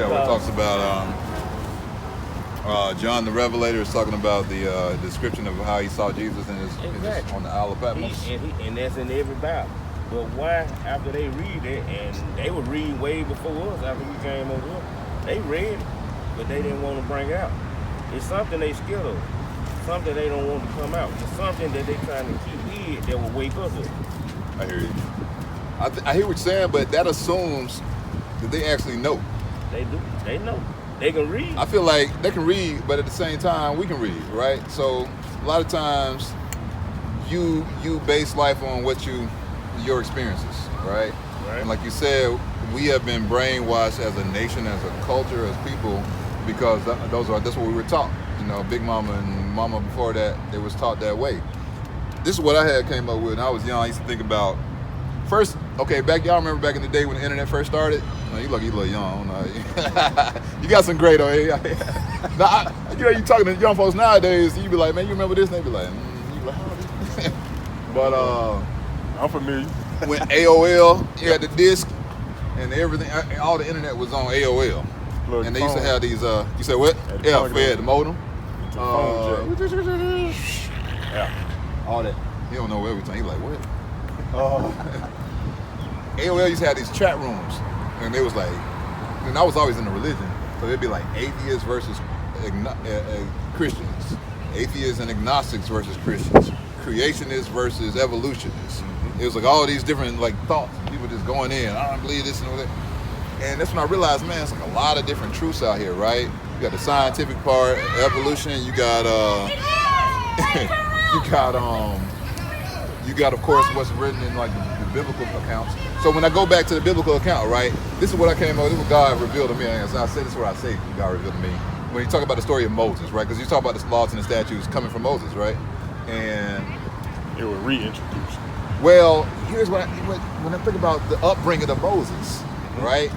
Yeah, where it talks about John the Revelator is talking about the description of how he saw Jesus in his on the Isle of Patmos. And that's in every Bible. But why, after they read it, and they were reading way before us after we came over here, they read it, but they didn't want to bring out. It's something they scared of, something they don't want to come out. It's something that they trying to keep hid that will wake us up. I hear you. I hear what you're saying, but that assumes that they actually know. They do. They know. They can read. I feel like they can read, but at the same time, we can read, right? So a lot of times, you base life on your experiences, right? And like you said, we have been brainwashed as a nation, as a culture, as people, because that's what we were taught. You know, Big Mama and Mama before that, they was taught that way. This is what I had came up with when I was young. I used to think about first. Okay, y'all remember back in the day when the internet first started? No, you look a little young. You got some great on here. Now, you talking to young folks nowadays, you be like, man, you remember this? And they be like, you like, but I'm familiar. When AOL, you had the disc and everything, all the internet was on AOL. And they used to have these, you said what? Yeah, Fred, the modem. Yeah. All that. He don't know everything. He like, what? AOL used to have these chat rooms. And they was like, and I was always in the religion. So it'd be like atheists versus Christians. Atheists and agnostics versus Christians. Creationists versus evolutionists. It was like all these different like thoughts. People just going in. I don't believe this and all that. And that's when I realized, man, it's like a lot of different truths out here, right? You got the scientific part, evolution. You got you got of course what's written in like the biblical accounts. So when I go back to the biblical account, right? This is what I came up. This is what God revealed to me. And I said this is what I say God revealed to me. When you talk about the story of Moses, right? Because you talk about the laws and the statutes coming from Moses, right? And it was reintroduced. Well, here's when I think about the upbringing of Moses, right?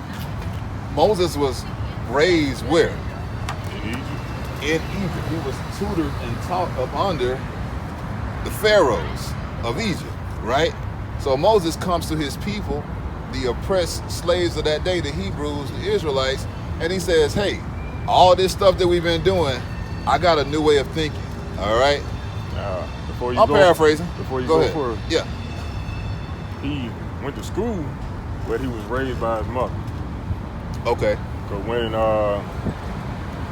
Moses was raised where? In Egypt. He was tutored and taught up under the pharaohs of Egypt, right? So Moses comes to his people, the oppressed slaves of that day, the Hebrews, the Israelites, and he says, hey, all this stuff that we've been doing, I got a new way of thinking, all right? I'm paraphrasing. Before you go go ahead. further, yeah. He went to school, but he was raised by his mother. Okay. So when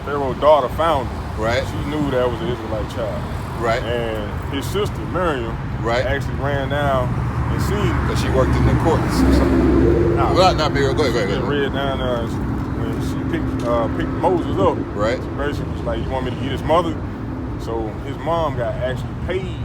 Pharaoh's daughter found him, right, she knew that was an Israelite child. Right. And his sister, Miriam, right, actually ran down and seen him. Because she worked in the courts or something. Not Miriam. Go ahead. She read down there when she picked Moses up. Right. She basically was like, you want me to get his mother? So his mom got actually paid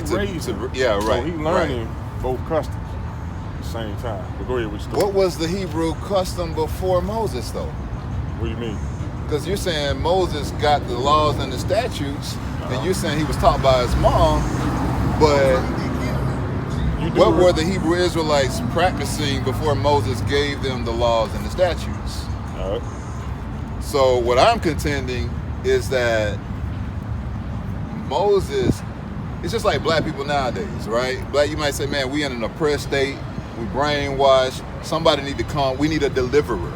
to raise him. Yeah, right. So he learning both customs at the same time. But go ahead with your story. What was the Hebrew custom before Moses, though? What do you mean? Because you're saying Moses got the laws and the statutes, and you're saying he was taught by his mom, but what were the Hebrew Israelites practicing before Moses gave them the laws and the statutes? All right. So what I'm contending is that Moses, it's just like black people nowadays, right? You might say, man, we in an oppressed state, we brainwashed, somebody need to come, we need a deliverer.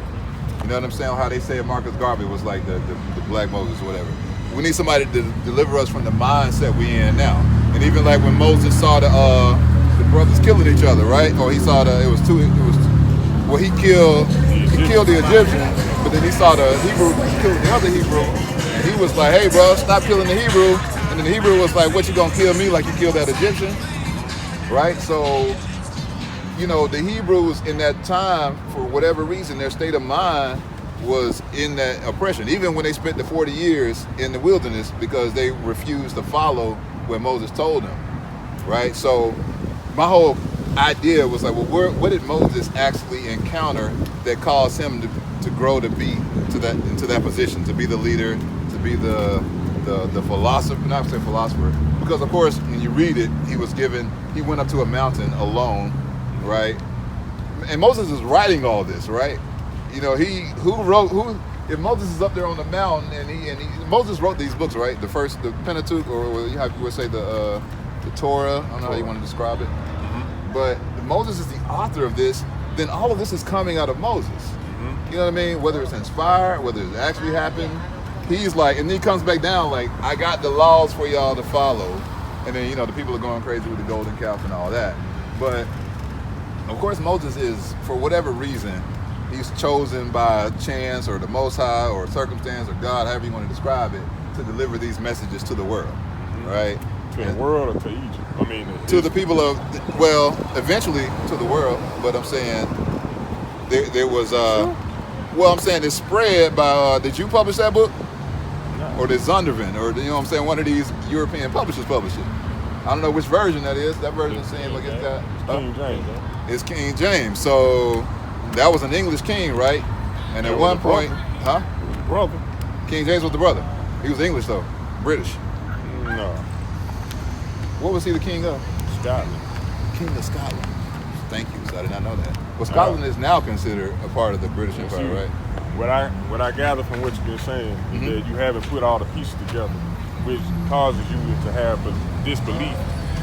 You know what I'm saying? How they say Marcus Garvey was like the black Moses or whatever. We need somebody to deliver us from the mindset we in now. And even like when Moses saw the brothers killing each other, right? Or he saw he killed the Egyptian, but then he saw the Hebrew killing the other Hebrew, and he was like, hey bro, stop killing the Hebrew. And then the Hebrew was like, what, you gonna kill me like you killed that Egyptian? Right? So, you know, the Hebrews in that time, for whatever reason, their state of mind was in that oppression, even when they spent the 40 years in the wilderness because they refused to follow what Moses told them, right? So my whole idea was like, well, what did Moses actually encounter that caused him to grow to be into that position, to be the leader, to be the philosopher, not to say philosopher, because of course when you read it, he went up to a mountain alone, right? And Moses is writing all this, right? You know, if Moses is up there on the mountain and Moses wrote these books, right? The Pentateuch, or you would say the Torah, I don't know how you want to describe it. Mm-hmm. But Moses is the author of this, then all of this is coming out of Moses. Mm-hmm. You know what I mean? Whether it's inspired, whether it actually happened. He's like, and then he comes back down like, I got the laws for y'all to follow. And then, the people are going crazy with the golden calf and all that. But, of course, Moses is, for whatever reason, he's chosen by chance or the Most High or circumstance or God, however you want to describe it, to deliver these messages to the world, right? To the world or to Egypt? I mean, to the people of, well, eventually to the world. But I'm saying there was, well, I'm saying it's spread by, did you publish that book? No. Or did Zondervan, or you know what I'm saying, one of these European publishers publish it. I don't know which version that is. That version seems like it's got... King James, huh? It's King James. So that was an English king, right? And at one point... Huh? It was the brother. King James was the brother. He was English, though. British. No. What was he the king of? Scotland. King of Scotland. Thank you, so I did not know that. Well, Scotland is now considered a part of the British Empire, right? What I gather from what you've been saying is that you haven't put all the pieces together, which causes you to have disbelief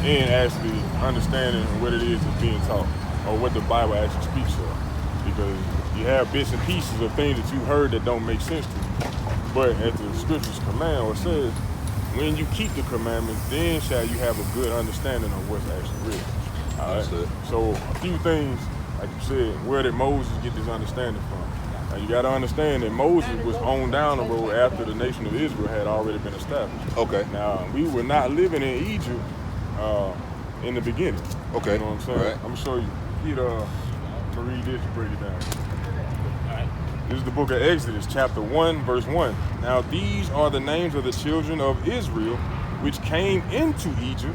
in actually understanding what it is that's being taught or what the Bible actually speaks of. Because you have bits and pieces of things that you heard that don't make sense to you. But as the scriptures command or says, when you keep the commandments, then shall you have a good understanding of what's actually written. All right? So a few things, like you said, where did Moses get this understanding from? Now you got to understand that Moses was on down the road after the nation of Israel had already been established. Okay. Now, we were not living in Egypt in the beginning. Okay. You know what I'm saying? Right. I'm going to show you. I'm going to read this and break it down. This is the book of Exodus, chapter 1, verse 1. Now, these are the names of the children of Israel, which came into Egypt.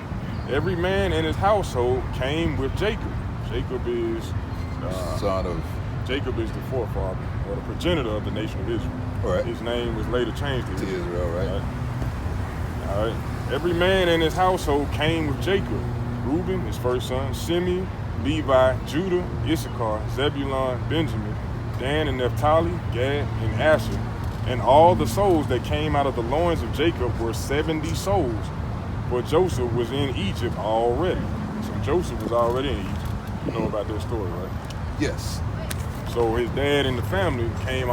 Every man and his household came with Jacob. Jacob is son of... Jacob is the forefather or the progenitor of the nation of Israel. Right. His name was later changed to Israel, right? All right. Every man in his household came with Jacob. Reuben, his first son, Simeon, Levi, Judah, Issachar, Zebulun, Benjamin, Dan and Naphtali, Gad and Asher. And all the souls that came out of the loins of Jacob were 70 souls. For Joseph was in Egypt already. So Joseph was already in Egypt. You know about that story, right? Yes. So his dad and the family came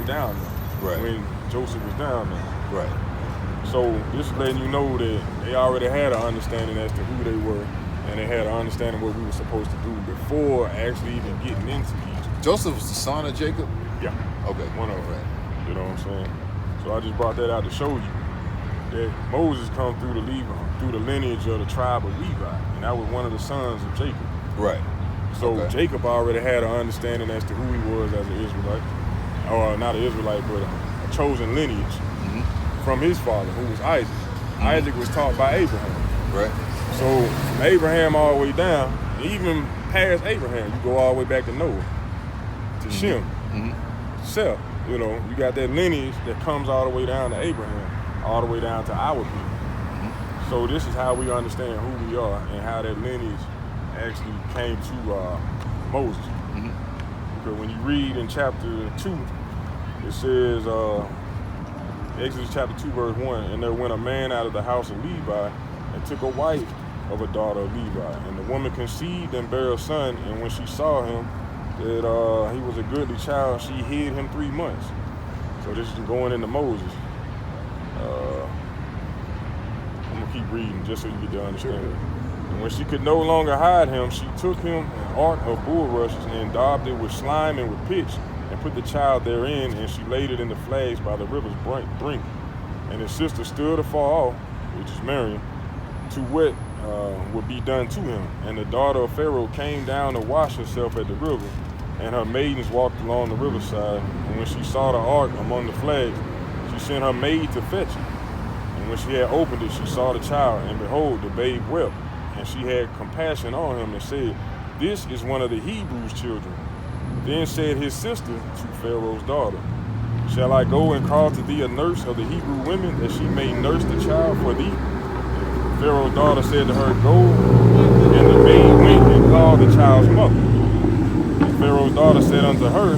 down there Right. when Joseph was down there. Right. So this is letting you know that they already had an understanding as to who they were, and they had an understanding what we were supposed to do before actually even getting into Egypt. Joseph was the son of Jacob? Yeah. Okay. One of them. Right. You know what I'm saying? So I just brought that out to show you that Moses come through the lineage of the tribe of Levi, and that was one of the sons of Jacob. Right. So Jacob already had an understanding as to who he was as an Israelite, or not an Israelite, but a chosen lineage from his father, who was Isaac. Isaac was taught by Abraham. Right. So from Abraham all the way down, even past Abraham, you go all the way back to Noah, to Shem, Seth. You know, you got that lineage that comes all the way down to Abraham, all the way down to our people. So this is how we understand who we are and how that lineage actually came to Moses. Because when you read in chapter 2, it says, Exodus chapter 2, verse 1, and there went a man out of the house of Levi and took a wife of a daughter of Levi. And the woman conceived and bare a son, and when she saw him, that he was a goodly child, she hid him 3 months. So this is going into Moses. I'm going to keep reading just so you get the understanding. And when she could no longer hide him, she took him an ark of bulrushes and daubed it with slime and with pitch, and put the child therein, and she laid it in the flags by the river's brink. And his sister stood afar off, which is Miriam, to what would be done to him. And the daughter of Pharaoh came down to wash herself at the river, and her maidens walked along the riverside. And when she saw the ark among the flags, she sent her maid to fetch it. And when she had opened it, she saw the child, and behold, the babe wept. And she had compassion on him and said, "This is one of the Hebrews' children." Then said his sister to Pharaoh's daughter, "Shall I go and call to thee a nurse of the Hebrew women, that she may nurse the child for thee?" And Pharaoh's daughter said to her, "Go." And the maid went and called the child's mother. And Pharaoh's daughter said unto her,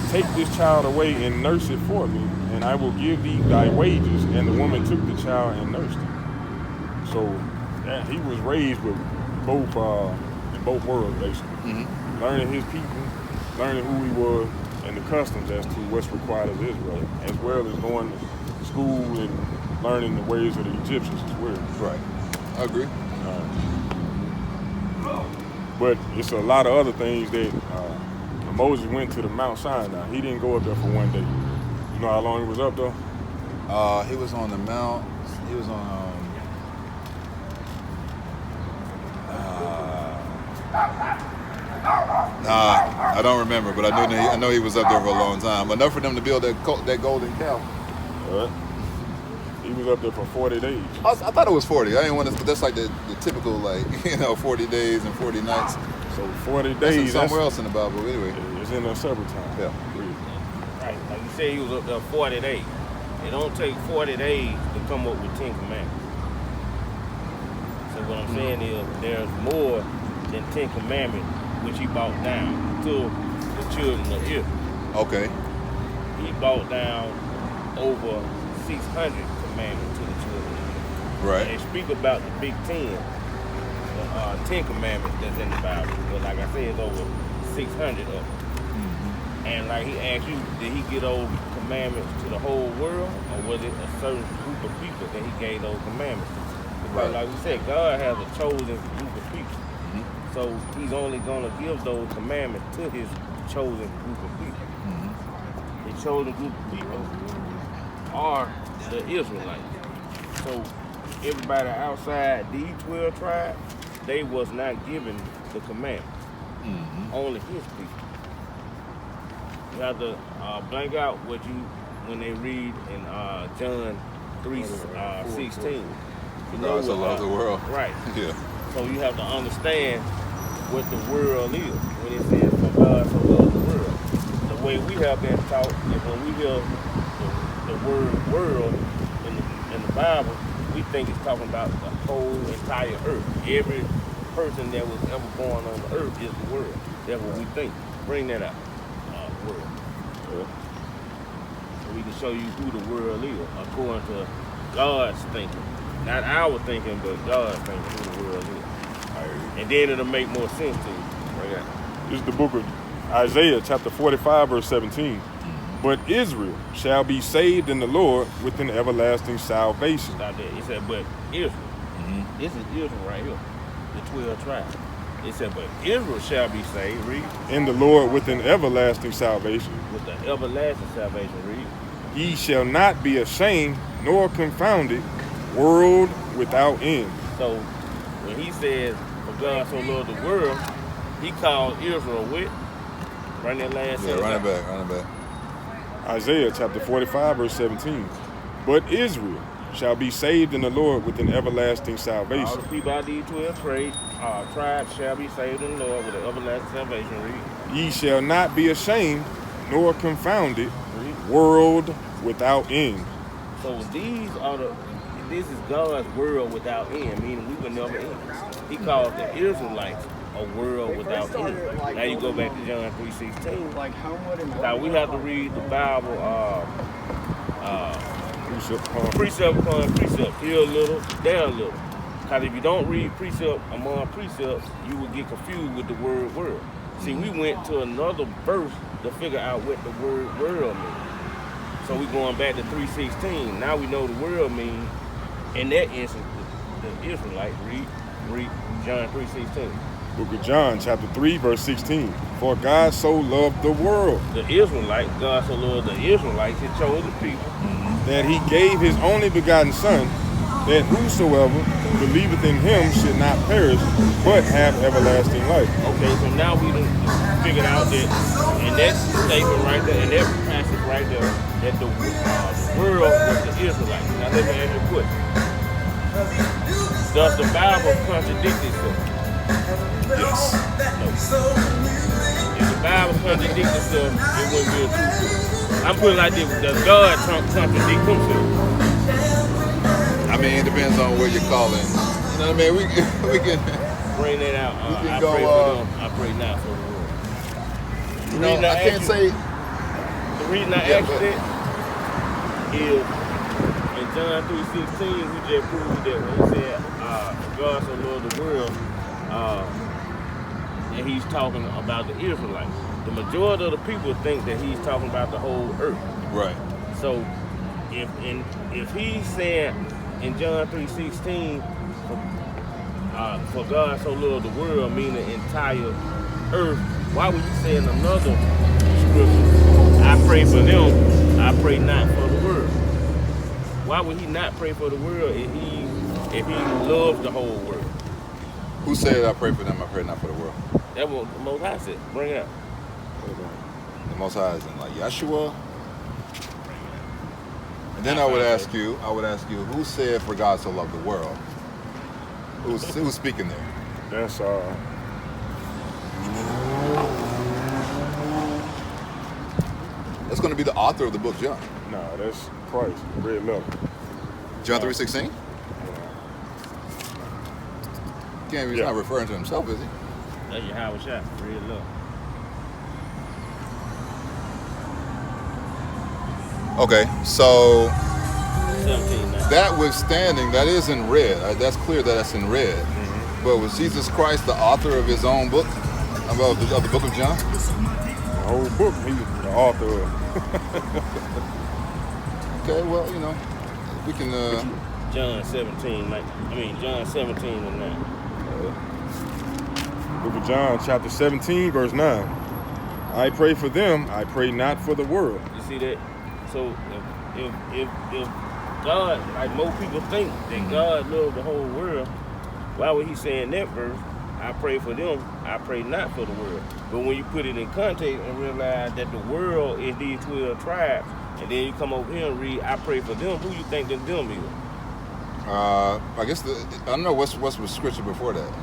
"Take this child away and nurse it for me, and I will give thee thy wages." And the woman took the child and nursed it. So he was raised with both in both worlds, basically. Learning his people, learning who he was, and the customs as to what's required of Israel, as well as going to school and learning the ways of the Egyptians as well. Right. I agree. But it's a lot of other things that Moses went to the Mount Sinai. He didn't go up there for one day. You know how long he was up there? He was on the mount. He was on. I don't remember, but I know he was up there for a long time. Enough for them to build that golden calf. He was up there for 40 days. I thought it was 40. I didn't want to. That's like the typical 40 days and 40 nights. So 40 days. That's somewhere else in the Bible, anyway. It's in there several times. Yeah. Right. Like you said, he was up there 40 days. It don't take 40 days to come up with 10 commandments. So what I'm saying is there's more than 10 commandments which he brought down to the children of Israel. Okay. He brought down over 600 commandments to the children of Israel. Right. They speak about the big 10, the 10 commandments that's in the Bible. But like I said, it's over 600 of them. And like he asked you, did he get those commandments to the whole world, or was it a certain group of people that he gave those commandments to? Because like we said, God has a chosen group of people. So he's only going to give those commandments to his chosen group of people. His chosen group of people are the Israelites. So everybody outside these 12 tribes, they was not given the commandments. Only his people. You have to blank out when they read in John 3:16. God so loved the world. Right. Yeah. So you have to understand what the world is. When it says for God so loved the world. The way we have been taught is when we hear the word world in the Bible, we think it's talking about the whole entire earth. Every person that was ever born on the earth is the world. That's what we think. Bring that out. World. So we can show you who the world is according to God's thinking. Not our thinking, but God's thinking who the world is. And then it'll make more sense to you. Right. This is the book of Isaiah, chapter 45, verse 17. But Israel shall be saved in the Lord with an everlasting salvation. Stop there. It said, but Israel. This is Israel right here. The 12 tribes. It said, but Israel shall be saved, read. In the Lord with an everlasting salvation. With the everlasting salvation, read. Ye shall not be ashamed nor confounded, world without end. So when he says, for God so loved the world, he called Israel with. Run that last sentence. Run it back. Isaiah chapter 45, verse 17. But Israel shall be saved in the Lord with an everlasting salvation. All the people out of these 12 tribes shall be saved in the Lord with an everlasting salvation. Read. Ye shall not be ashamed nor confounded, world without end. So this is God's world without end, meaning we will never end. He calls the Israelites a world without end. Now you go back to John 3:16. Now we have to read the Bible precept upon precept, here a little, there a little. Because if you don't read precept among precepts, you will get confused with the word world. See, we went to another verse to figure out what the word world means. So we're going back to 3:16. Now we know the world means, in that instance, the Israelites read John 3:16. Book of John, chapter 3, verse 16. For God so loved the world. The Israelites, God so loved the Israelites, his chosen people. That he gave his only begotten Son, that whosoever believeth in him should not perish, but have everlasting life. Okay, so now we done figured out that in that statement right there, in that passage right there, that the world was the Israelites. Now let me ask you a question. Does the Bible contradict itself? Yes. No. If the Bible contradicts itself, it wouldn't be a true book. I'm putting it like this, does God contradict himself? I mean, it depends on what you're calling. You know what I mean? We can bring that out. We can I go, pray for them. I pray not for the world. You know, I can't say. The reason I asked that is in John 3:16, we just proved that when he said God so loved the world, and he's talking about the Israelites. the majority of the people think that he's talking about the whole earth. Right. So if he's saying in John 3:16, for God so loved the world, meaning the entire earth, why would he say in another scripture, I pray for them, I pray not for the world? Why would he not pray for the world if he loves the whole world? Who said I pray for them, I pray not for the world? That's what the Most High said. Bring it up. The Most High is in like Yeshua. And then I would ask you, who said for God so loved the world? Who's speaking there? That's That's going to be the author of the book, John. no, that's Christ, red letter. John 3:16? He's not referring to himself, is he? That's your Howard Shot. Real love. Okay, so 17 now. that withstanding, that is in red. That's clear that that's in red. Mm-hmm. But was Jesus Christ the author of his own book? Of the book of John? The whole book, he's the author of. Okay, well, we can... John 17, John 17 and 9. Book of John, chapter 17, verse 9. I pray for them, I pray not for the world. You see that? So if God, like most people think that God loved the whole world, why would he say in that verse, I pray for them, I pray not for the world? But when you put it in context and realize that the world is these 12 tribes, and then you come over here and read, I pray for them, who you think that them is? I guess I don't know what's the scripture before that.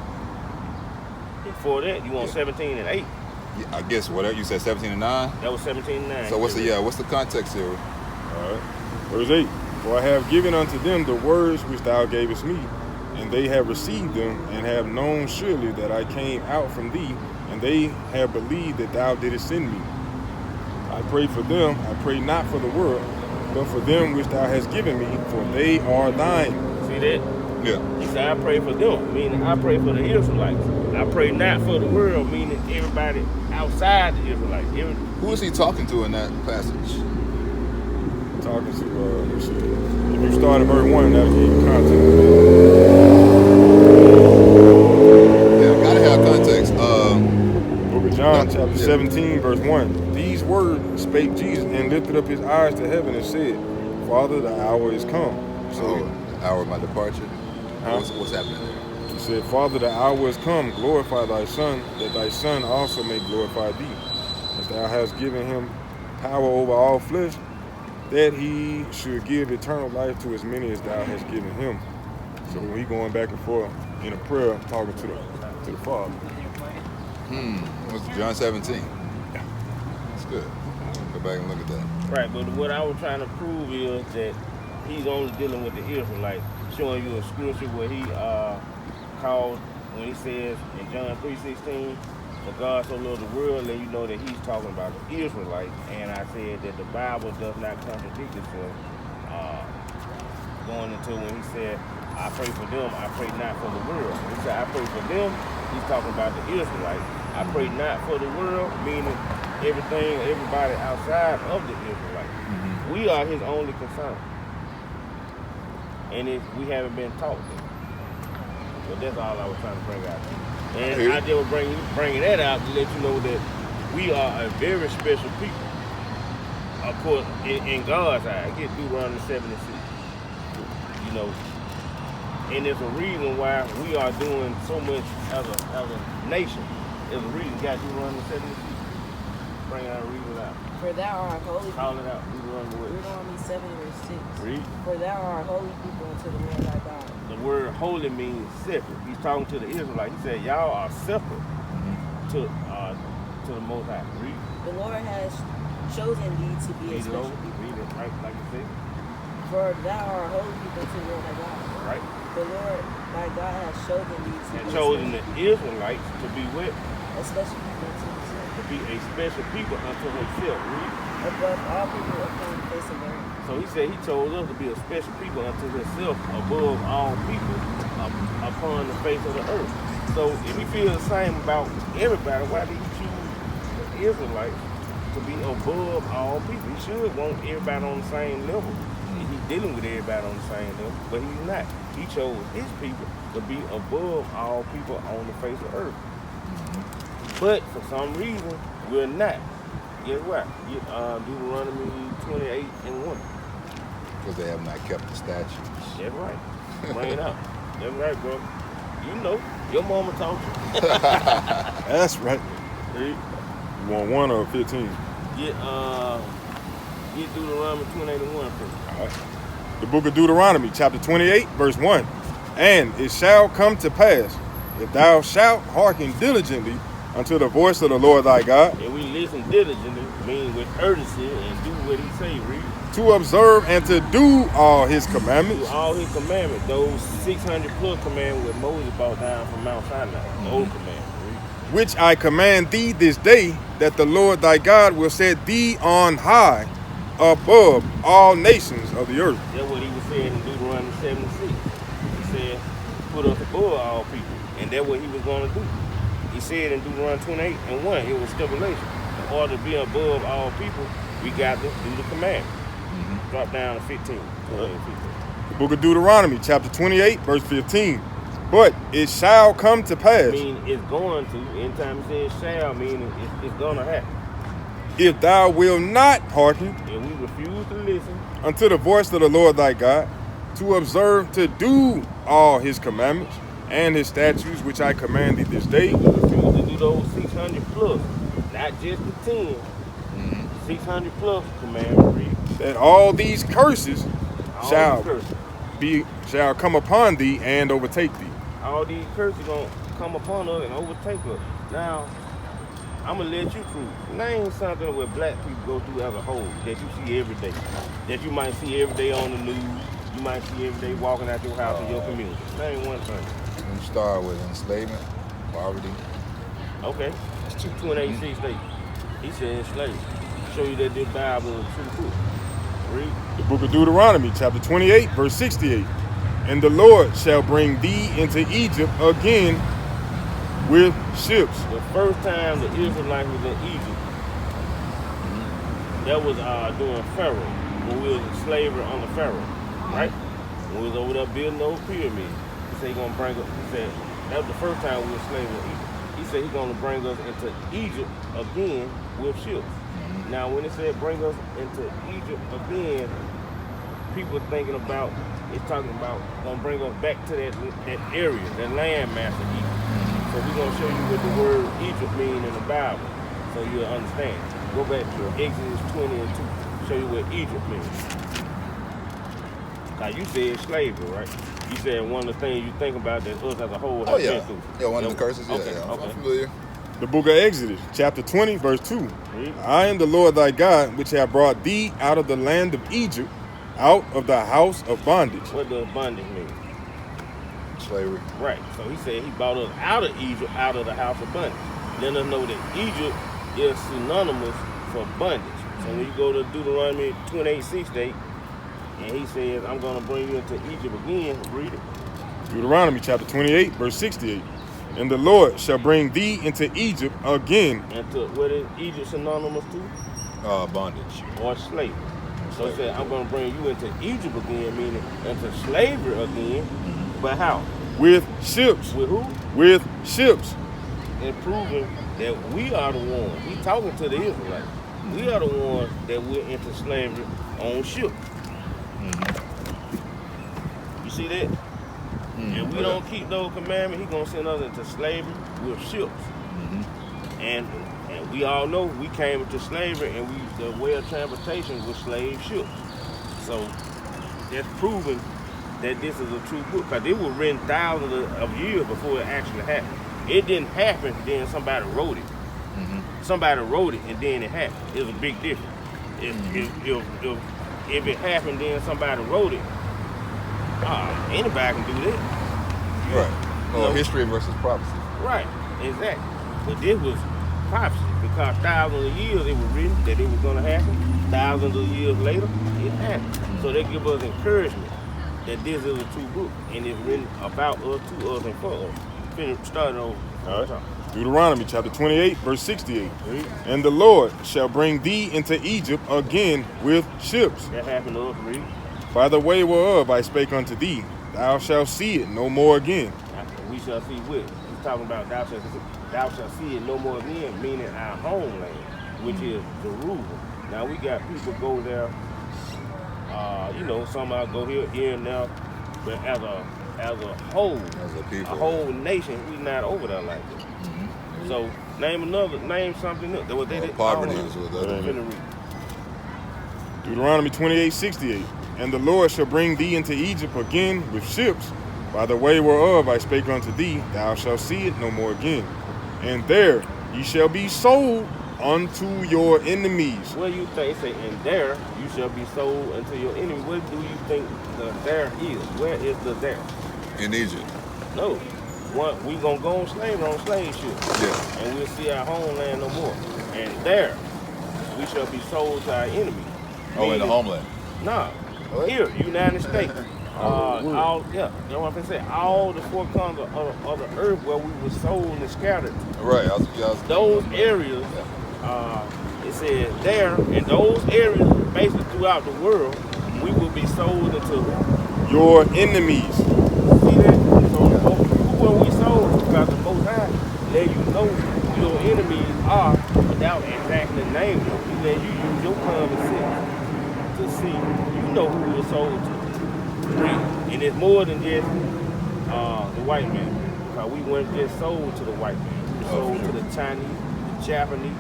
Before that, you want 17 and 8. Yeah, I guess whatever you said, 17 and 9. That was 17 and 9. So what's the context here? All right. Verse 8. For I have given unto them the words which thou gavest me, and they have received them, and have known surely that I came out from thee, and they have believed that thou didst send me. I pray for them, I pray not for the world, but for them which thou hast given me, for they are thine. See that? Yeah. He said, I pray for them, meaning I pray for the Israelites. I pray not for the world, meaning everybody outside the Israelites. Who is he talking to in that passage? Talking to, let's see. If you start at verse 1, that'll give you context. Yeah, gotta have context. Book of John, chapter 17, verse 1. These words spake Jesus and lifted up his eyes to heaven and said, Father, the hour is come. So, the hour of my departure. What's happening there? He said, Father, the hour is come. Glorify thy Son, that thy Son also may glorify thee. As thou hast given him power over all flesh, that he should give eternal life to as many as thou hast given him. So he going back and forth in a prayer, talking to the Father. What's John 17? That's good. Go back and look at that. Right, but what I was trying to prove is that he's only dealing with the Israelites, showing you a scripture where he called, when he says in John 3:16, for God so loved the world, let you know that he's talking about the Israelites. And I said that the Bible does not contradict itself. Going into when he said, I pray for them, I pray not for the world. He said, I pray for them, he's talking about the Israelites. I pray not for the world, meaning everybody outside of the Israelites. Mm-hmm. We are his only concern. And we haven't been taught that. So that's all I was trying to bring out. And I just was bringing that out to let you know that we are a very special people. Of course, in God's eye, get Deuteronomy 76. And there's a reason why we are doing so much as a nation. There's a reason you got Deuteronomy 76. Bring it out and read it out. For thou art holy. Call it out. Deuteronomy 7 verse 6. Read. For thou art holy people unto the Lord thy God. The word holy means separate. He's talking to the Israelites. He said, y'all are separate to the Most High. Read. The Lord has chosen thee to be a special people. Read it right like it says. For thou art holy people unto the Lord thy God. Right. The Lord thy God has chosen thee to And be chosen the Israelites to be what? a special people unto himself. To be a special people unto himself. Read. Above all people upon the face of the earth. So he said he chose us to be a special people unto himself above all people upon the face of the earth. So if he feels the same about everybody, why did he choose the Israelites to be above all people. He should want everybody on the same level. He's dealing with everybody on the same level, but he's not. He chose his people to be above all people on the face of earth. But for some reason, we're not. Guess what? Deuteronomy 28:1. Because they have not kept the statutes. That's right. Bring it up. That's right, bro. You know, your mama taught you. That's right. You want 1 or 15? Get Deuteronomy 28:1 first. All right. The book of Deuteronomy, chapter 28, verse 1. And it shall come to pass, if thou shalt hearken diligently unto the voice of the Lord thy God, And we listen diligently, meaning with urgency, and do what he say, read. to observe and to do all his Do commandments, all his commandments, those 600 plus commandments that Moses brought down from Mount Sinai, the old commandments. Read. which I command thee this day, that the Lord thy God will set thee on high above all nations of the earth. That's what he was saying in Deuteronomy 76. He said, put us above all people. And that's what he was going to do. He said in Deuteronomy 28:1, it was stipulation. In order to be above all people, we got to do the commandment. Drop down to 15. Go ahead, 15. The book of Deuteronomy, chapter 28, verse 15. But it shall come to I pass, mean, it's going to. Anytime it says shall, meaning it's going to happen. if thou wilt not hearken And we refuse to listen, unto the voice of the Lord thy God, to observe to do all his commandments and his statutes which I command thee this day, we refuse to do those 600 plus, not just the 10. 600 plus commandments, read. that all these curses All shall these curses. shall come upon thee and overtake thee. All these curses gonna come upon us and overtake us. Now, I'm gonna let you prove. Name something where black people go through as a whole that you see every day, that you might see every day on the news, you might see every day walking out your house in your community. Name one thing. We start with enslavement, poverty. Okay, it's 286 states. He said enslaved. Show you that this Bible is true book. Read. The book of Deuteronomy, chapter 28, verse 68. And the Lord shall bring thee into Egypt again with ships. The first time the Israelites was in Egypt, that was during Pharaoh, when we was in slavery under Pharaoh, right? When we was over there building those pyramids. He said he gonna bring us, he said, that was the first time we were slaves in Egypt. He said he's gonna bring us into Egypt again with ships. Now when it said bring us into Egypt again, people are thinking about, it's talking about gonna bring us back to that area, that land mass of Egypt. So we're gonna show you what the word Egypt means in the Bible, so you'll understand. Go back to Exodus 20:2, show you what Egypt means. Now you said slavery, right? You said one of the things you think about that us as a whole have been through. Yeah, one of the curses. Yeah, Okay, yeah. okay. I'm familiar. The book of Exodus, chapter 20, verse 2. Read. I am the Lord thy God, which have brought thee out of the land of Egypt, out of the house of bondage. What does bondage mean? Slavery. Right. So he said he brought us out of Egypt, out of the house of bondage. Let us know that Egypt is synonymous for bondage. So when you go to Deuteronomy 28:6, and he says, I'm going to bring you into Egypt again, read it. Deuteronomy chapter 28, verse 68. And the Lord shall bring thee into Egypt again. And to what is Egypt synonymous to? Bondage. Or slavery. So he said, I'm going to bring you into Egypt again, meaning into slavery again. But how? With ships. With who? With ships. And proving that we are the ones. He's talking to the Israelites. We are the ones that we're into slavery on ships. You see that? If we don't keep those commandments, he's going to send us into slavery with ships. And we all know we came into slavery, and the way of transportation was slave ships. So that's proving that this is a true book, because it was written thousands of years before it actually happened. It didn't happen, then somebody wrote it. Somebody wrote it, and then it happened. It's a big difference. If it happened, then somebody wrote it, anybody can do that. Right. You know? History versus prophecy. Right, exactly. But this was prophecy, because thousands of years it was written that it was going to happen. Thousands of years later, it happened. So they give us encouragement that this is a true book, and it's written about us, to us, and for us. Finish, start over. All right. Deuteronomy chapter 28, verse 68. Read. And the Lord shall bring thee into Egypt again with ships. That happened to us, read. By the way whereof I spake unto thee, thou shalt see it no more again. We shall see what? He's talking about thou shalt see it no more again, meaning our homeland, which is Jerusalem. Now we got people go there, some out go here and there, but as a whole, As a people. a whole nation, we not over there like that. So name something else. Poverty is what that is. Deuteronomy 28, 68. And the Lord shall bring thee into Egypt again with ships, by the way whereof I spake unto thee, thou shalt see it no more again. And there ye shall be sold unto your enemies. What do you think? It say, and there you shall be sold unto your enemy. What do you think the there is? Where is the there? In Egypt. No. We gonna go on slave ship. Yeah. And we'll see our homeland no more. And there we shall be sold to our enemy. Oh, in the homeland. Nah. What? Here, United States. That's what I'm saying. All the four corners of the earth where we were sold and scattered. Right. Those areas, it said there, in those areas, basically throughout the world, we will be sold into Your enemies. See that? So who are we sold? Because the Most High let you know who your enemies are without exactly naming them. He let you use your common sense to see, you know who you're sold to. And it's more than just the white man. Because we weren't just sold to the white man. We were sold to the Chinese, the Japanese.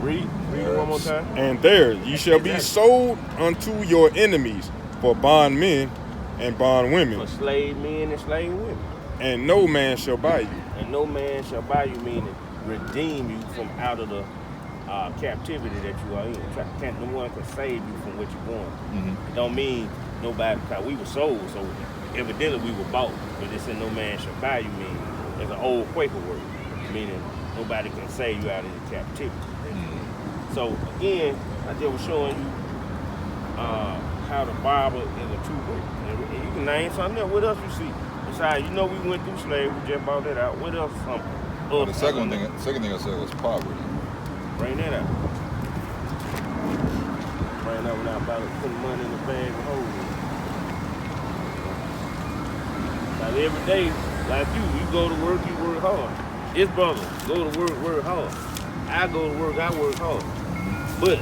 Read it one more time. And there ye shall be sold unto your enemies for bondmen and bondwomen. For slave men and slave women. And no man shall buy you. And no man shall buy you, meaning redeem you from out of the captivity that you are in. No one can save you from what you're going. It don't mean nobody, because we were sold, so evidently we were bought. But it said no man shall buy you, meaning it's an old Quaker word, meaning nobody can save you out of the captivity. So again, I just was showing you how the Bible is a true book. And you can name something else. What else you see? Besides, we went through slavery, we just brought that out. What else? The second thing I said was poverty. Bring that out. Bring that one out about putting money in the bag and holding it. Now every day, like you go to work, you work hard. His brother go to work hard. I go to work, I work hard. But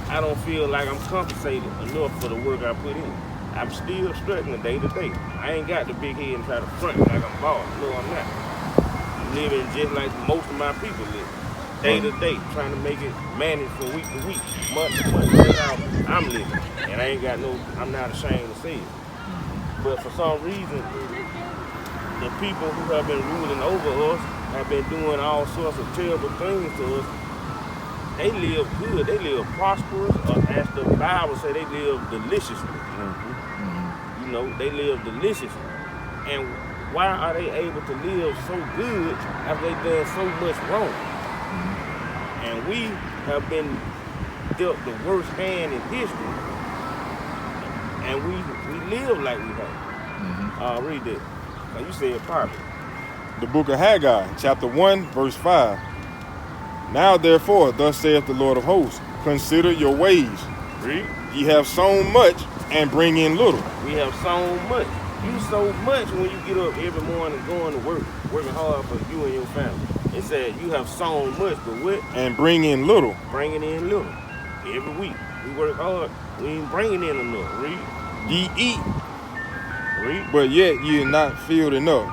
I don't feel like I'm compensated enough for the work I put in. I'm still struggling day to day. I ain't got the big head and try to front like I'm boss. No, I'm not. I'm living just like most of my people live. Day to day, trying to make it manage from week to week, month to month. That's how I'm living. And I'm not ashamed to say it. But for some reason, the people who have been ruling over us have been doing all sorts of terrible things to us. They live good, they live prosperous, or as the Bible says, they live deliciously. They live deliciously. And why are they able to live so good after they've done so much wrong? And we have been dealt the worst hand in history. And we live like we have. Read that. Now you said poverty. The book of Haggai, chapter 1, verse 5. Now therefore, thus saith the Lord of hosts, consider your ways. Read. Ye have sown much and bring in little. We have sown much. You sow much when you get up every morning going to work, working hard for you and your family. It said you have sown much, but what? And bring in little. Bringing in little. Every week. We work hard. We ain't bringing in enough. Read. Ye eat. Read. But yet ye are not filled enough.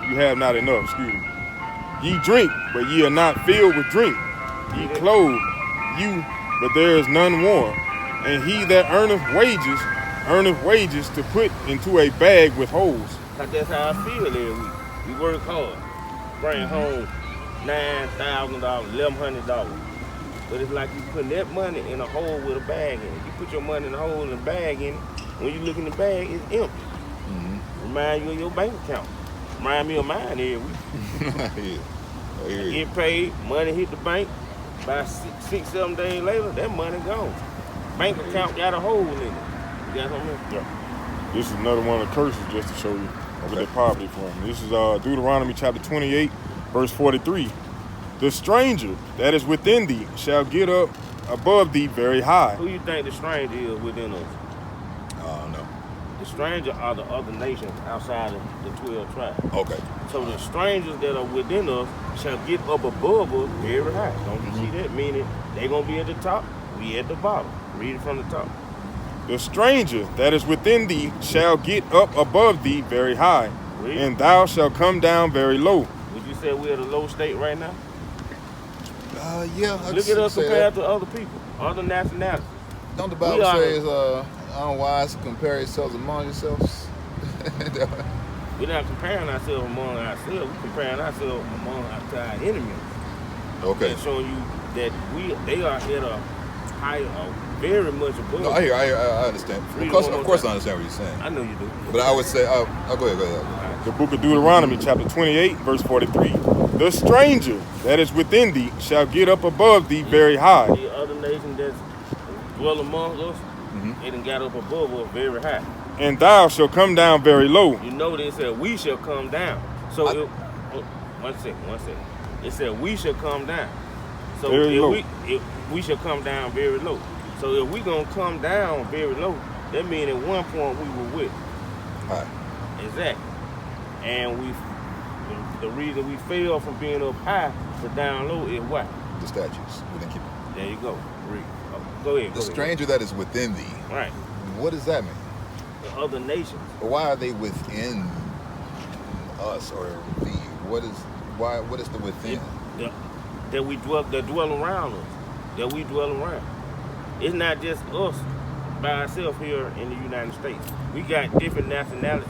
You have not enough, excuse me. Ye drink, but ye are not filled with drink. Ye clothe you, but there is none warm. And he that earneth wages to put into a bag with holes. That's how I feel every week. We work hard. Bring home $9,000, $1,100. But it's like you putting that money in a hole with a bag in it. You put your money in a hole and a bag in it. When you look in the bag, it's empty. Remind you of your bank account. Remind me of mine every week. I get paid, money hit the bank. About 6-7 days later, that money gone. Bank account got a hole in it. You got something? Yeah. This is another one of the curses just to show you with the poverty form. This is Deuteronomy chapter 28, Verse 43. The stranger that is within thee shall get up above thee very high. Who you think the stranger is within us? I don't know. The stranger are the other nations outside of the 12 tribes. Okay. So the strangers that are within us shall get up above us very high. Don't you see that? Meaning they're going to be at the top, we at the bottom. Read it from the top. The stranger that is within thee shall get up above thee very high, Read. and thou shalt come down very low. Would you say we're at a low state right now? Yeah. Look at us compared to other people, other nationalities. Don't the Bible say it's unwise to compare yourselves among yourselves? We're not comparing ourselves among ourselves. We're comparing ourselves among our enemies. Okay. And showing you that they are at a higher, very much above. No, I understand. Of course I understand what you're saying. I know you do. But I would say, go ahead. The book of Deuteronomy, chapter 28, verse 43. The stranger that is within thee shall get up above thee very high. The other nation that's dwell among us, they done got up above us very high. And thou shalt come down very low. You know they said we shall come down. So one second. It said we shall come down. So Very low. if we shall come down very low. So if we gonna come down very low, that means at one point we were with. All right. Exactly. And the reason we fell from being up high to down low is what? The statutes. We didn't keep it. There you go. Read. Go ahead. The stranger that is within thee. Right. What does that mean? The other nations. But why are they within us or thee? What is the within? That dwell around us. That we dwell around. It's not just us by ourselves here in the United States. We got different nationalities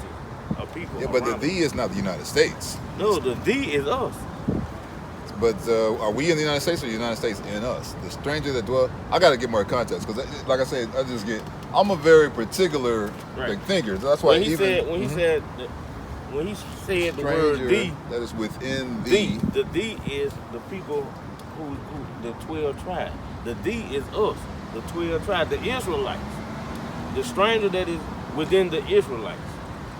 of people. Yeah, but the thee is not the United States. No, the thee is us. But are we in the United States or the United States in us? The stranger that dwell. I got to get more context because, like I said, I'm a very particular thinker. So that's why when he said the word thee, that is within thee. The thee is the people who the 12 tribes. The thee is us, the 12 tribes, the Israelites. The stranger that is within the Israelites.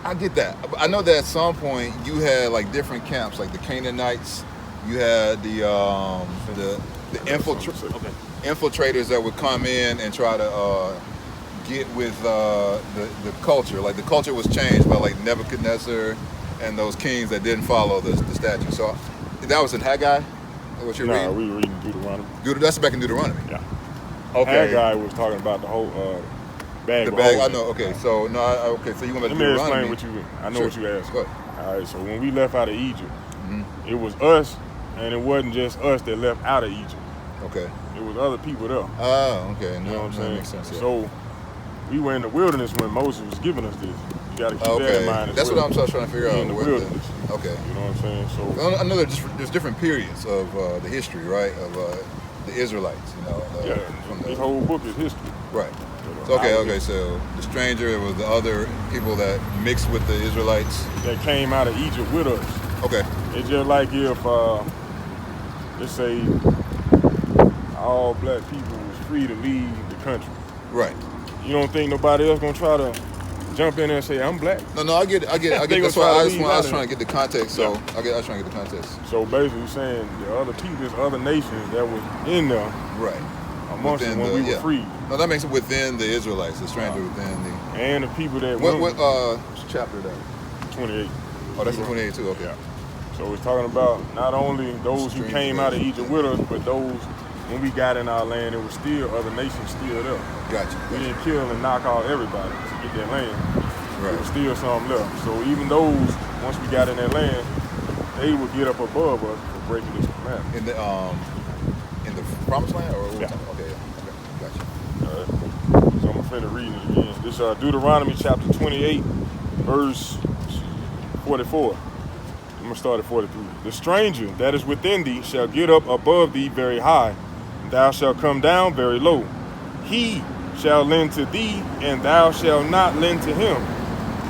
I get that. I know that at some point you had like different camps, like the Canaanites. You had the infiltrators that would come in and try to get with the culture. Like the culture was changed by like Nebuchadnezzar and those kings that didn't follow the statute. So that was in Haggai. What you're reading? We were reading Deuteronomy. That's back in Deuteronomy. Yeah. Okay. Haggai was talking about the whole bag. The bag. I know. Okay. So So you want to let me explain what you. I know what you asked. Go ahead. All right. So when we left out of Egypt, it was us. And it wasn't just us that left out of Egypt. Okay. It was other people there. Oh, okay. You know what I'm saying? Makes sense, yeah. So we were in the wilderness when Moses was giving us this. You got to keep that in mind. That's what I'm trying to figure out. In the wilderness. Okay. You know what I'm saying? So I know there's different periods of the history, right? Of the Israelites. From this whole book is history. Right. So, okay. So the stranger, it was the other people that mixed with the Israelites that came out of Egypt with us. Okay. It's just like if let's say all black people was free to leave the country. Right. You don't think nobody else gonna try to jump in there and say I'm black? No, I get it. That's why I was trying to get the context. So I was trying to get the context. So basically, saying the other people, there's other nations that was in there, right, amongst them when we were free. No, that makes it within the Israelites, the stranger within the. And the people that. What chapter that? 28. Oh, that's 28 too. Okay. Yeah. So it's talking about not only those who came out of Egypt with us, but those when we got in our land, it was still other nations still there. Gotcha. We didn't kill and knock out everybody to get that land. Right. There was still some left. So even those, once we got in that land, they would get up above us for breaking this commandment. In the promised land, or yeah. Okay, gotcha. All right. So I'm gonna finish reading it again. This is Deuteronomy chapter 28, verse 44. I'm going to start at 43. The stranger that is within thee shall get up above thee very high, and thou shalt come down very low. He shall lend to thee, and thou shalt not lend to him.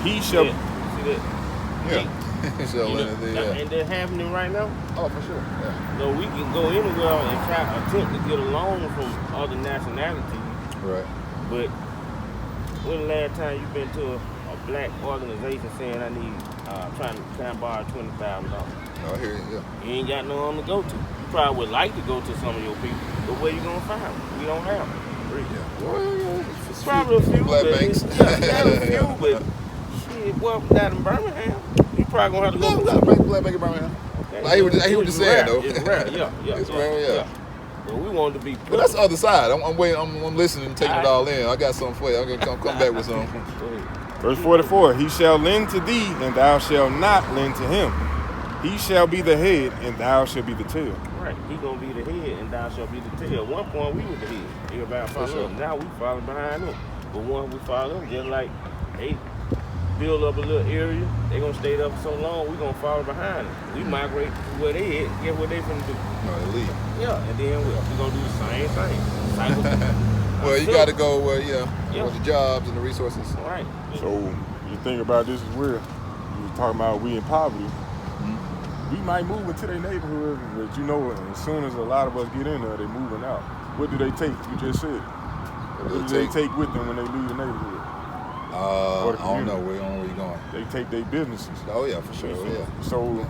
He shall... See that? Yeah. He shall lend to thee, yeah. And that's happening right now? Oh, for sure, yeah. So we can go anywhere and attempt to get a loan from other nationalities. Right. But when the last time you've been to a black organization saying I need... can I borrow $20,000? I hear you. Yeah. You ain't got no one to go to. You probably would like to go to some of your people, but where you gonna find them? We don't have them. Yeah. Well, It's probably a few. Black but banks. Yeah, a few, but shit, well, not in Birmingham. You probably gonna have to go. No, we got a black bank in Birmingham. Okay. I hear what you're saying, though. It's rare, yeah. It's rare, yeah. But we wanted to be. But that's the other side. I'm waiting. I'm listening and taking it all in. I got something for you. I'm gonna come back with something. Verse 44, he shall lend to thee, and thou shalt not lend to him. He shall be the head, and thou shalt be the tail. Right, he gonna be the head, and thou shalt be the tail. At one point, we were the head. Everybody followed him. Now we follow behind them. But once we follow them, just like they build up a little area, they gonna stay there for so long, we gonna follow behind them. We migrate to where they at, get what they finna do. No, they leave. Yeah, and then we gonna do the same thing. Cycle. Well, you got to go where, where the jobs and the resources. Right. So you think about this is where you were talking about we in poverty. We might move into their neighborhood, but you know, as soon as a lot of us get in there, they moving out. What do they take? You just said. What do they take with them when they leave the neighborhood? I don't know where you're going. They take their businesses. Oh yeah, for sure. Yeah. So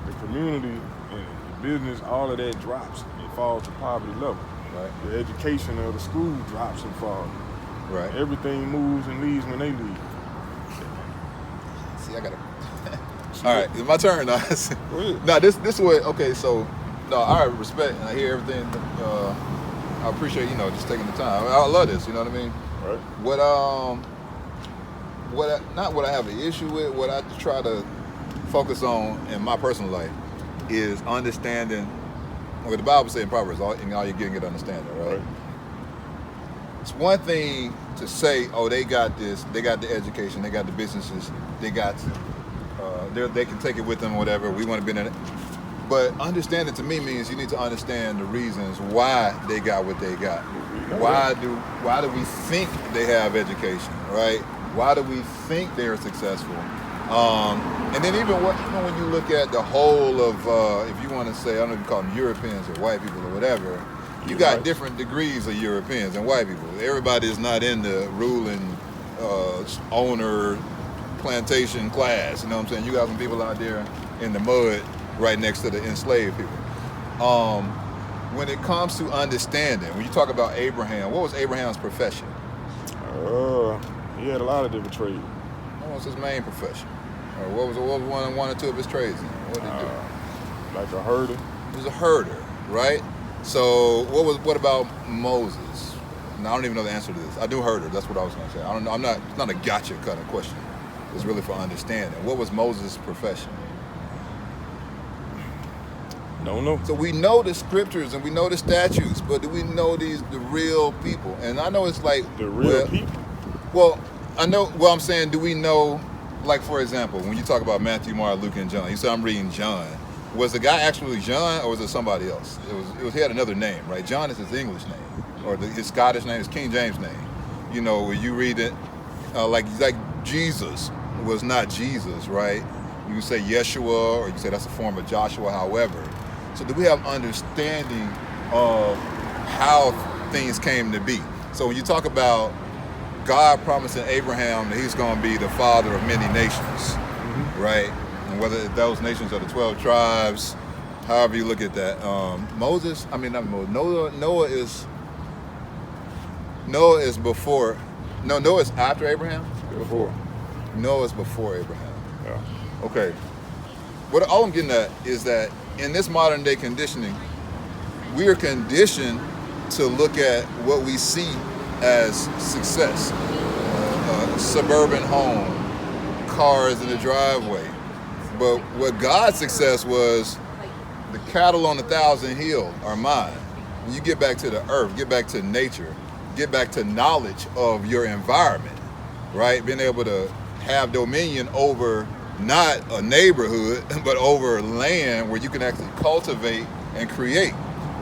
the community and the business, all of that drops. It falls to poverty level. Right. The education of the school drops and falls. Right. Everything moves and leaves when they leave. See, I gotta. All right, it's my turn now. Go ahead. Now this way. Okay, so no, I respect and I hear everything. I appreciate just taking the time. I love this. You know what I mean? Right. What I have an issue with, what I try to focus on in my personal life is understanding what the Bible says in Proverbs, all you're getting it understanding, right? It's one thing to say, oh, they got this, they got the education, they got the businesses, they got, they can take it with them, whatever, we want to be in it. But understanding to me means you need to understand the reasons why they got what they got. Why do we think they have education, right? Why do we think they're successful? And then even when you look at the whole of, if you want to say, I don't know if you call them Europeans or white people or whatever, you got different degrees of Europeans and white people. Everybody is not in the ruling owner plantation class. You know what I'm saying? You got some people out there in the mud right next to the enslaved people. When it comes to understanding, when you talk about Abraham, what was Abraham's profession? He had a lot of different trades. What was his main profession? Or what was one or two of his trades? What did he do? Like a herder. He was a herder, right? So what about Moses? Now, I don't even know the answer to this. I do herder. That's what I was going to say. I don't know. It's not a gotcha kind of question. It's really for understanding. What was Moses' profession? Don't know. So we know the scriptures and we know the statutes, but do we know the real people? And I know it's like the real people. Well, I know. Well, I'm saying, do we know? Like, for example, when you talk about Matthew, Mark, Luke, and John, you said I'm reading John. Was the guy actually John, or was it somebody else? He had another name, right? John is his English name, or his Scottish name, his King James name. You know, when you read it, like Jesus was not Jesus, right? You can say Yeshua, or you can say that's a form of Joshua. However, so do we have understanding of how things came to be? So when you talk about God promising Abraham that he's going to be the father of many nations, right? And whether those nations are the 12 tribes, however you look at that. Noah is before. No, Noah is after Abraham? Before. Noah is before Abraham. Yeah. Okay. All I'm getting at is that in this modern day conditioning, we are conditioned to look at what we see as success. Suburban home, cars in the driveway. But what God's success was, the cattle on 1,000 hills are mine. When you get back to the earth, get back to nature, get back to knowledge of your environment, right? Being able to have dominion over not a neighborhood, but over land where you can actually cultivate and create.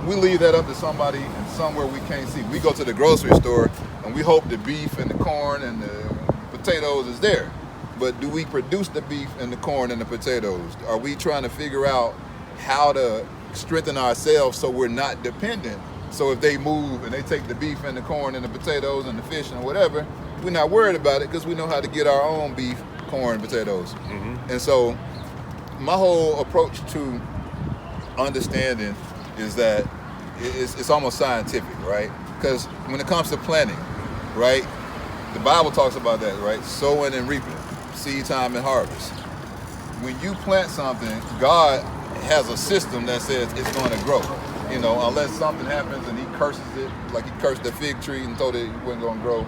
We leave that up to somebody and somewhere we can't see. We go to the grocery store and we hope the beef and the corn and the potatoes is there. But do we produce the beef and the corn and the potatoes? Are we trying to figure out how to strengthen ourselves so we're not dependent? So if they move and they take the beef and the corn and the potatoes and the fish and whatever, we're not worried about it because we know how to get our own beef, corn, potatoes. And so my whole approach to understanding is that it's almost scientific, right? Because when it comes to planting, right, the Bible talks about that, right? Sowing and reaping, seed time and harvest. When you plant something, God has a system that says it's going to grow. You know, unless something happens and he curses it, like he cursed the fig tree and told it it wasn't going to grow.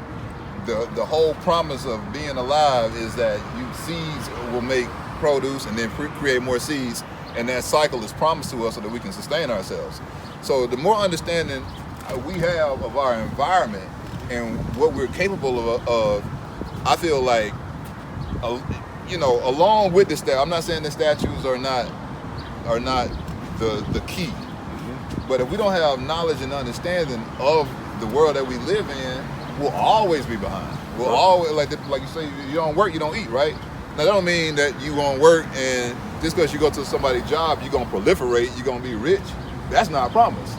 The whole promise of being alive is that seeds will make produce and then create more seeds, and that cycle is promised to us so that we can sustain ourselves. So the more understanding we have of our environment and what we're capable of, I feel like, you know, along with this, I'm not saying the statues are not the key, but if we don't have knowledge and understanding of the world that we live in, we'll always be behind. We'll always, like you say, you don't work, you don't eat, right? Now that don't mean that you gonna work and just because you go to somebody's job, you're gonna proliferate, you're gonna be rich. That's not a promise.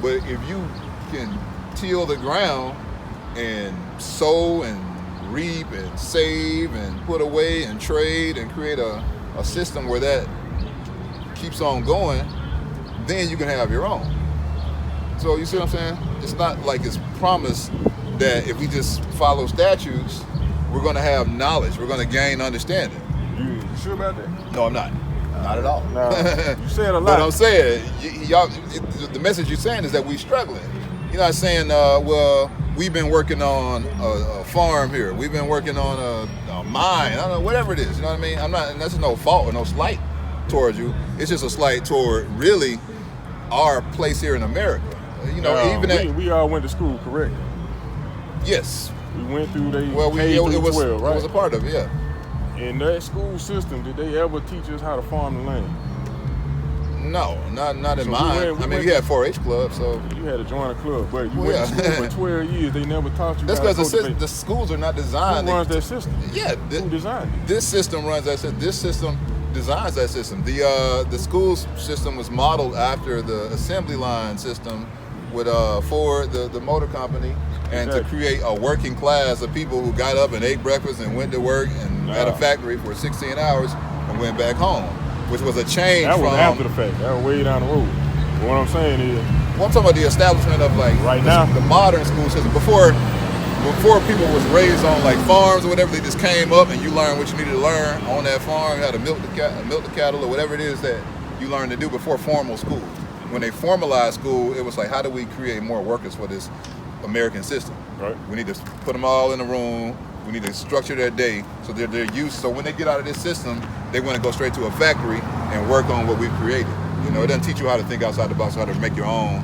But if you can till the ground and sow and reap and save and put away and trade and create a system where that keeps on going, then you can have your own. So you see what I'm saying? It's not like it's promised that if we just follow statutes, we're going to have knowledge. We're going to gain understanding. You sure about that? No, I'm not. Not at all. No, you said a lot. But I'm saying, y'all, the message you're saying is that we're struggling. You're not saying, well, we've been working on a farm here. We've been working on a mine. I don't know, whatever it is. You know what I mean? I'm not, and that's no fault or no slight towards you. It's just a slight toward really our place here in America. You know, we all went to school, correct? Yes. We went through K it was 12, right? It was a part of it, yeah. In that school system, did they ever teach us how to farm the land? No, not in So mine. We had 4-H club, so you had to join a club, but you went to school for 12 years. They never taught you. That's how to because the schools are not designed. Who runs that system? Yeah, who designed it? This system runs that system. This system designs that system. The school system was modeled after the assembly line system with Ford, the motor company, and to create a working class of people who got up and ate breakfast and went to work and at a factory for 16 hours and went back home, which was a change that from... was after the fact. That was way down the road. But what I'm saying is... Well, I'm talking about the establishment of now the modern school system. Before people was raised on like farms or whatever, they just came up and you learned what you needed to learn on that farm, how to milk the cattle or whatever it is that you learned to do before formal school. When they formalized school, it was like, how do we create more workers for this American system? Right. We need to put them all in a room. We need to structure their day so they're used. So when they get out of this system, they want to go straight to a factory and work on what we've created. You know, it doesn't teach you how to think outside the box, how to make your own,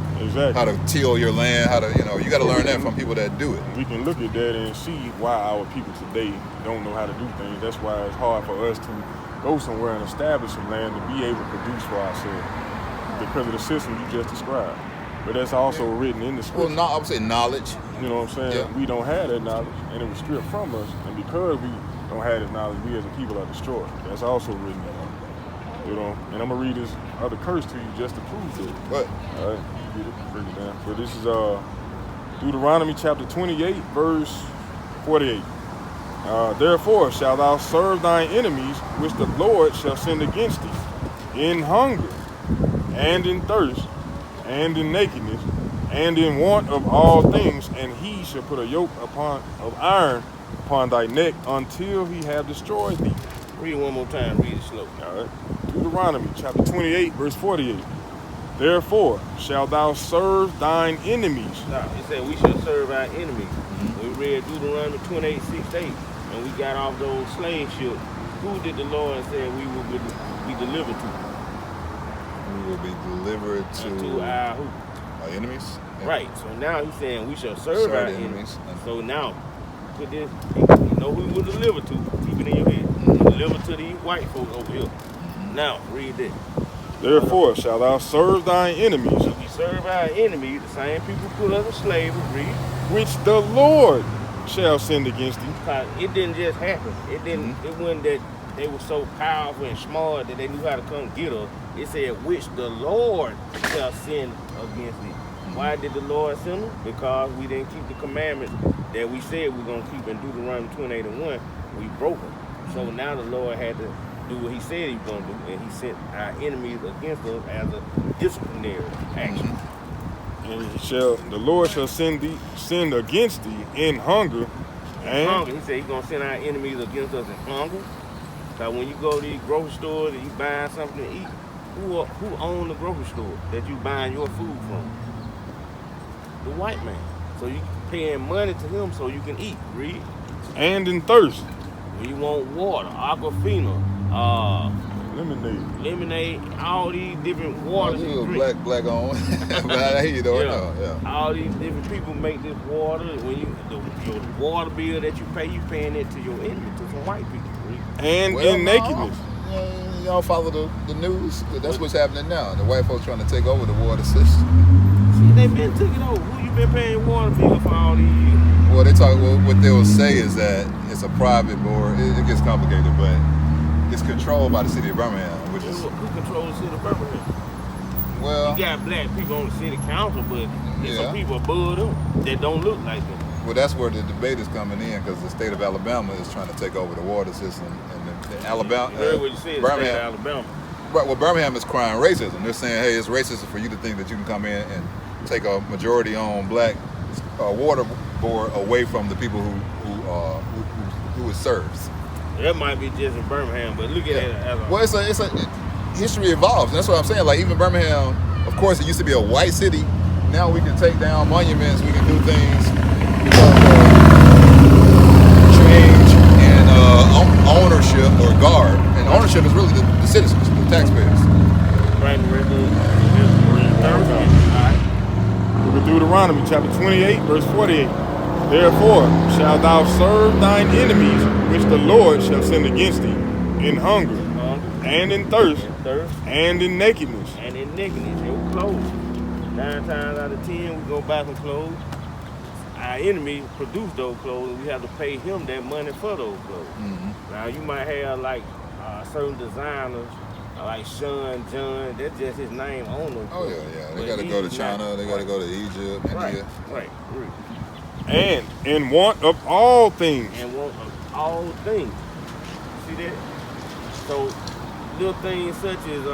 how to till your land, how to, you got to learn that from people that do it. We can look at that and see why our people today don't know how to do things. That's why it's hard for us to go somewhere and establish some land to be able to produce for ourselves because of the system you just described. But that's also written in the scripture. Well, I would say knowledge. You know what I'm saying? Yeah. We don't have that knowledge, and it was stripped from us. And because we don't have that knowledge, we as a people are destroyed. That's also written in. You know, and I'm gonna read this other curse to you just to prove it. What? All right, you get it, break it down. So this is Deuteronomy chapter 28, verse 48. Therefore shalt thou serve thine enemies, which the Lord shall send against thee, in hunger, and in thirst, and in nakedness, and in want of all things, and he shall put a yoke of iron upon thy neck until he have destroyed thee. Read it one more time, read it slow. All right. Deuteronomy chapter 28, verse 48. Therefore shalt thou serve thine enemies. No, it said we shall serve our enemies. We read Deuteronomy 28, 6, 8, and we got off those slave ships. Who did the Lord say we will be delivered to? We will be delivered to our who? Our enemies. Yeah. Right. So now he's saying we shall serve our enemies. So now, put this, you know who we will deliver to. Keep it in your head. Deliver to these white folks over here. Now, read this. Therefore shalt thou serve thine enemies. So we serve our enemies, the same people put us in slavery, read. Which the Lord shall send against thee. It didn't just happen. It didn't. It wasn't that they were so powerful and smart that they knew how to come get us. It said, which the Lord shall send against thee. Why did the Lord send them? Because we didn't keep the commandments that we said we were going to keep in Deuteronomy 28:1. We broke them. So now the Lord had to do what he said he was gonna do, and he sent our enemies against us as a disciplinary action. And the Lord shall send against thee in hunger and Hunger. He said he's gonna send our enemies against us in hunger. So when you go to these grocery stores and you buying something to eat, who own the grocery store that you buying your food from? The white man. So you paying money to him so you can eat. Read. and in thirst. When you want water, Aquafina, lemonade, all these different waters you drink. Black on. But I hear you though. Yeah. All these different people make this water. When your water bill that you paying it to your enemy, to some white people. And in nakedness. Y'all follow the news? That's what's happening now. The white folks trying to take over the water system. See, they been taking over. Who you been paying water bill for all these years? Well, what they will say is that it's a private board. It gets complicated, but it's controlled by the city of Birmingham, which is Who controls the city of Birmingham? well. You got black people on the city council, but there's Yeah. some people above them that don't look like them. Well, that's where the debate is coming in because the state of Alabama is trying to take over the water system, and the Alabama, You heard what you said, the state of Alabama. Right. Well, Birmingham is crying racism. They're saying, hey, it's racist for you to think that you can come in and take a majority-owned black water board away from the people who it serves. That might be just in Birmingham, but look at it as a... Well, it's a history evolves. That's what I'm saying. Like even Birmingham, of course, it used to be a white city. Now we can take down monuments. We can do things because change in ownership or guard. And ownership is really the citizens, the taxpayers. Right, Look at Deuteronomy chapter 28, verse 48. Therefore shalt thou serve thine enemies, which the Lord shall send against thee, in hunger, and in thirst, and in nakedness. And in nakedness, your clothes. 9 times out of 10, we go buy some clothes. Our enemy produce those clothes, and we have to pay him that money for those clothes. Mm-hmm. Now, you might have like certain designers, like Sean John, that's just his name on them. Oh, yeah. They got to go to China. They got to go to Egypt, India. Right. And in want of all things. And want of all things. See that? So, little things such as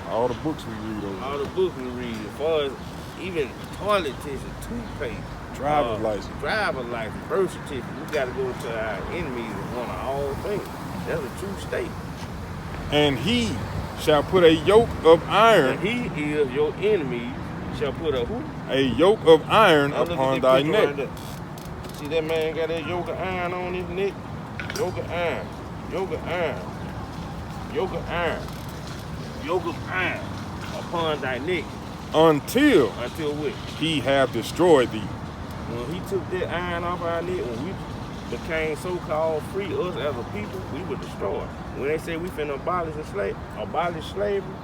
All the books we read over. all the books we read, as far as even toilet tissue, toothpaste, Driver's license. birth certificate. We got to go to our enemies and want of all things. That's a true state. And he shall put a yoke of iron. And he is your enemy. Shall put a who? A yoke of iron Now look at upon this thy picture neck. right there. See that man got that yoke of iron on his neck? Yoke of iron. Yoke of iron. Yoke of iron. Yoke of iron upon thy neck. Until What? he have destroyed thee. When he took that iron off our neck, when we became so-called free, us as a people, we were destroyed. When they say we finna abolish slavery,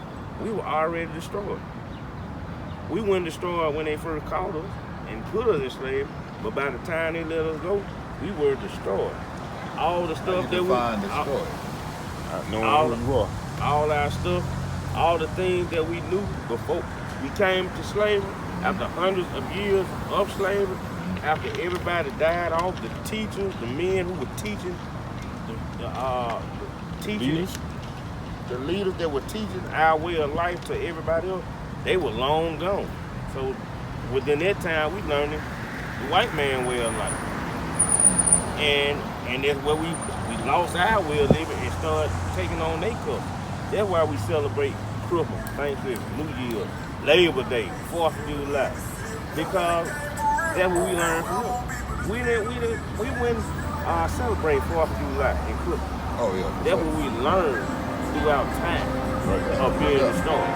we were already destroyed. We weren't destroyed when they first caught us and put us in slavery, but by the time they let us go, we were destroyed. All the stuff that Define we... destroyed. Not knowing who you are. all our stuff, all the things that we knew before we came to slavery, after hundreds of years of slavery, after everybody died off, the teachers, the men who were teaching, the leaders that were teaching our way of life to everybody else, they were long gone. So within that time, we learned the white man way of life. And that's where we lost our way of living and started taking on their culture. That's why we celebrate Christmas, Thanksgiving, New Year, Labor Day, 4th of July. Because that's what we learned from them. We wouldn't celebrate 4th of July and Christmas. Oh, yeah. That's what we learned throughout time of being restored.